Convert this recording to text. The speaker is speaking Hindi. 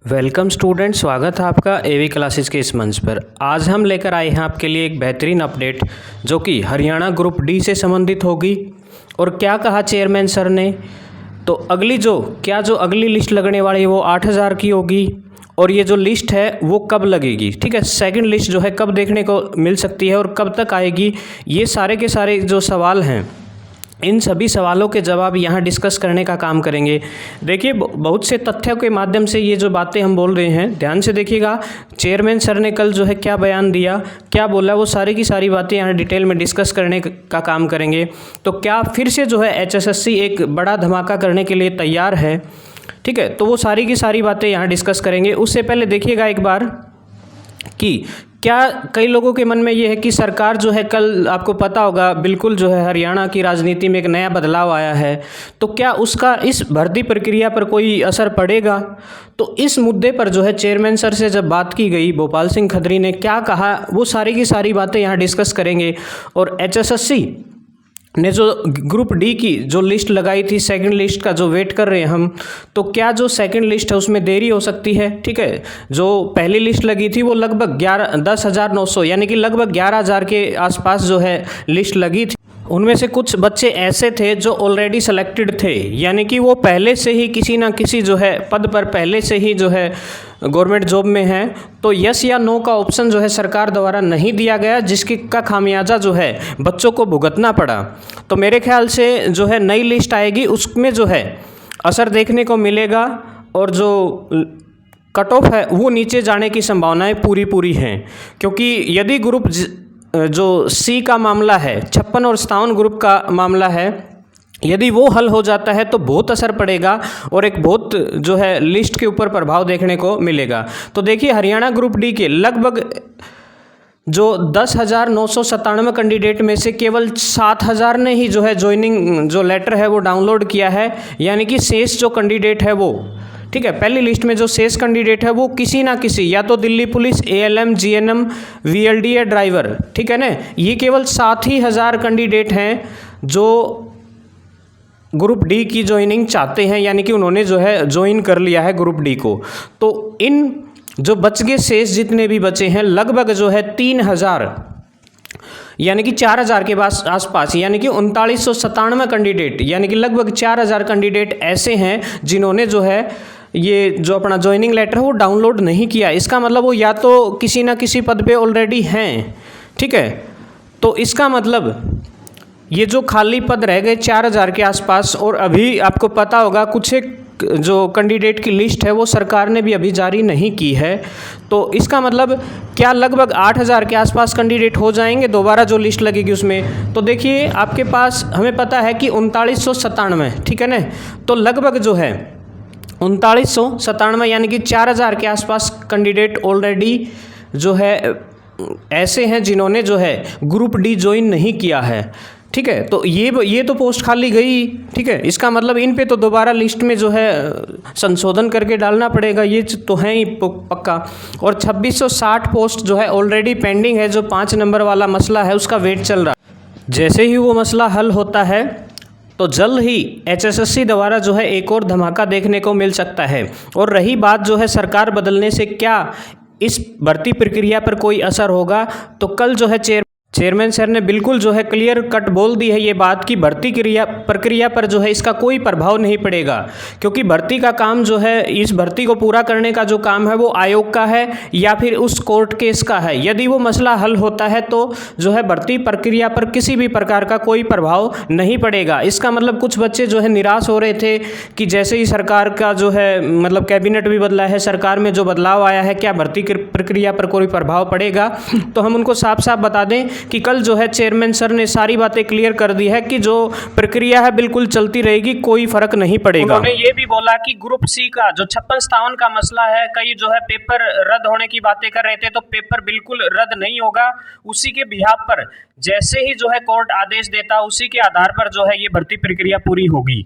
वेलकम स्टूडेंट, स्वागत है आपका एवी क्लासेस के इस मंच पर। आज हम लेकर आए हैं आपके लिए एक बेहतरीन अपडेट जो कि हरियाणा ग्रुप डी से संबंधित होगी। और क्या कहा चेयरमैन सर ने, तो जो अगली लिस्ट लगने वाली है वो 8000 की होगी। और ये जो लिस्ट है वो कब लगेगी, ठीक है, सेकंड लिस्ट जो है कब देखने को मिल सकती है और कब तक आएगी, ये सारे के सारे जो सवाल हैं इन सभी सवालों के जवाब यहाँ डिस्कस करने का काम करेंगे। देखिए, बहुत से तथ्यों के माध्यम से ये जो बातें हम बोल रहे हैं, ध्यान से देखिएगा। चेयरमैन सर ने कल जो है क्या बयान दिया, क्या बोला, वो सारी की सारी बातें यहाँ डिटेल में डिस्कस करने का काम करेंगे। तो क्या फिर से जो है HSSC एक बड़ा धमाका करने के लिए तैयार है, ठीक है, तो वो सारी की सारी बातें यहाँ डिस्कस करेंगे। उससे पहले देखिएगा एक बार कि क्या कई लोगों के मन में ये है कि सरकार जो है, कल आपको पता होगा बिल्कुल जो है हरियाणा की राजनीति में एक नया बदलाव आया है, तो क्या उसका इस भर्ती प्रक्रिया पर कोई असर पड़ेगा। तो इस मुद्दे पर जो है चेयरमैन सर से जब बात की गई, भोपाल सिंह खत्री ने क्या कहा, वो सारी की सारी बातें यहाँ डिस्कस करेंगे। और HSSC ने जो ग्रुप डी की जो लिस्ट लगाई थी, सेकंड लिस्ट का जो वेट कर रहे हैं हम, तो क्या जो सेकंड लिस्ट है उसमें देरी हो सकती है, ठीक है। जो पहली लिस्ट लगी थी वो लगभग 10,900 यानी कि लगभग 11,000 के आसपास जो है लिस्ट लगी थी। उनमें से कुछ बच्चे ऐसे थे जो ऑलरेडी सेलेक्टेड थे, यानी कि वो पहले से ही किसी ना किसी जो है पद पर पहले से ही जो है गवर्नमेंट जॉब में हैं। तो यस या नो का ऑप्शन जो है सरकार द्वारा नहीं दिया गया, जिसकी का खामियाजा जो है बच्चों को भुगतना पड़ा। तो मेरे ख्याल से जो है नई लिस्ट आएगी, उसमें जो है असर देखने को मिलेगा और जो कट ऑफ है वो नीचे जाने की संभावनाएं पूरी हैं। क्योंकि यदि ग्रुप जो सी का मामला है, 56 और 57 ग्रुप का मामला है, यदि वो हल हो जाता है तो बहुत असर पड़ेगा और एक बहुत जो है लिस्ट के ऊपर प्रभाव देखने को मिलेगा। तो देखिए, हरियाणा ग्रुप डी के लगभग जो 10,997 कैंडिडेट में से केवल 7,000 ने ही जो है ज्वाइनिंग जो लेटर है वो डाउनलोड किया है, यानी कि शेष जो कैंडिडेट है वो, ठीक है, पहली लिस्ट में जो शेष कैंडिडेट है वो किसी ना किसी, या तो Delhi police, ALM, GNM, VLD या ड्राइवर, ठीक है ना, ये केवल 7,000 कैंडिडेट हैं जो ग्रुप डी की ज्वाइनिंग चाहते हैं, यानी कि उन्होंने जो है ज्वाइन कर लिया है ग्रुप डी को। तो इन जो बच गए शेष जितने भी बचे हैं, लगभग जो है 3,000 यानी कि 4,000 के आसपास, यानी कि 3997 कैंडिडेट, यानी कि लगभग 4,000 कैंडिडेट ऐसे हैं जिन्होंने जो है ये जो अपना ज्वाइनिंग लेटर है वो डाउनलोड नहीं किया। इसका मतलब वो या तो किसी ना किसी पद पे ऑलरेडी हैं, ठीक है। तो इसका मतलब ये जो खाली पद रह गए 4,000 के आसपास, और अभी आपको पता होगा कुछ एक जो कैंडिडेट की लिस्ट है वो सरकार ने भी अभी जारी नहीं की है। तो इसका मतलब क्या लगभग 8,000 के आसपास कैंडिडेट हो जाएंगे दोबारा जो लिस्ट लगेगी उसमें। तो देखिए, आपके पास हमें पता है कि 3997, ठीक है ना, तो लगभग जो है 3997 यानी कि 4,000 के आसपास कैंडिडेट ऑलरेडी जो है ऐसे हैं जिन्होंने जो है ग्रुप डी ज्वाइन नहीं किया है, ठीक है। तो ये तो पोस्ट खाली गई, ठीक है, इसका मतलब इन पे तो दोबारा लिस्ट में जो है संशोधन करके डालना पड़ेगा, ये तो है ही पक्का। और 2660 पोस्ट जो है ऑलरेडी पेंडिंग है, जो 5 नंबर वाला मसला है उसका वेट चल रहा है। जैसे ही वो मसला हल होता है तो जल्द ही HSSC द्वारा जो है एक और धमाका देखने को मिल सकता है। और रही बात जो है सरकार बदलने से क्या इस भर्ती प्रक्रिया पर कोई असर होगा, तो कल जो है चेयरमैन सर ने बिल्कुल जो है क्लियर कट बोल दी है ये बात कि भर्ती प्रक्रिया पर जो है इसका कोई प्रभाव नहीं पड़ेगा। क्योंकि भर्ती का काम जो है, इस भर्ती को पूरा करने का जो काम है वो आयोग का है या फिर उस कोर्ट केस का है। यदि वो मसला हल होता है तो जो है भर्ती प्रक्रिया पर किसी भी प्रकार का कोई प्रभाव नहीं पड़ेगा। इसका मतलब कुछ बच्चे जो है निराश हो रहे थे कि जैसे ही सरकार का जो है मतलब कैबिनेट भी बदला है, सरकार में जो बदलाव आया है, क्या भर्ती प्रक्रिया पर कोई प्रभाव पड़ेगा। तो हम उनको साफ साफ बता दें कि कल जो है चेयरमैन सर ने सारी बातें क्लियर कर दी है कि जो प्रक्रिया है बिल्कुल चलती रहेगी, कोई फर्क नहीं पड़ेगा। उन्होंने ये भी बोला कि ग्रुप सी का जो 56-57 का मसला है, कई जो है पेपर रद्द होने की बातें कर रहे थे, तो पेपर बिल्कुल रद्द नहीं होगा। उसी के बिहाफ पर जैसे ही जो है कोर्ट आदेश देता, उसी के आधार पर जो है ये भर्ती प्रक्रिया पूरी होगी।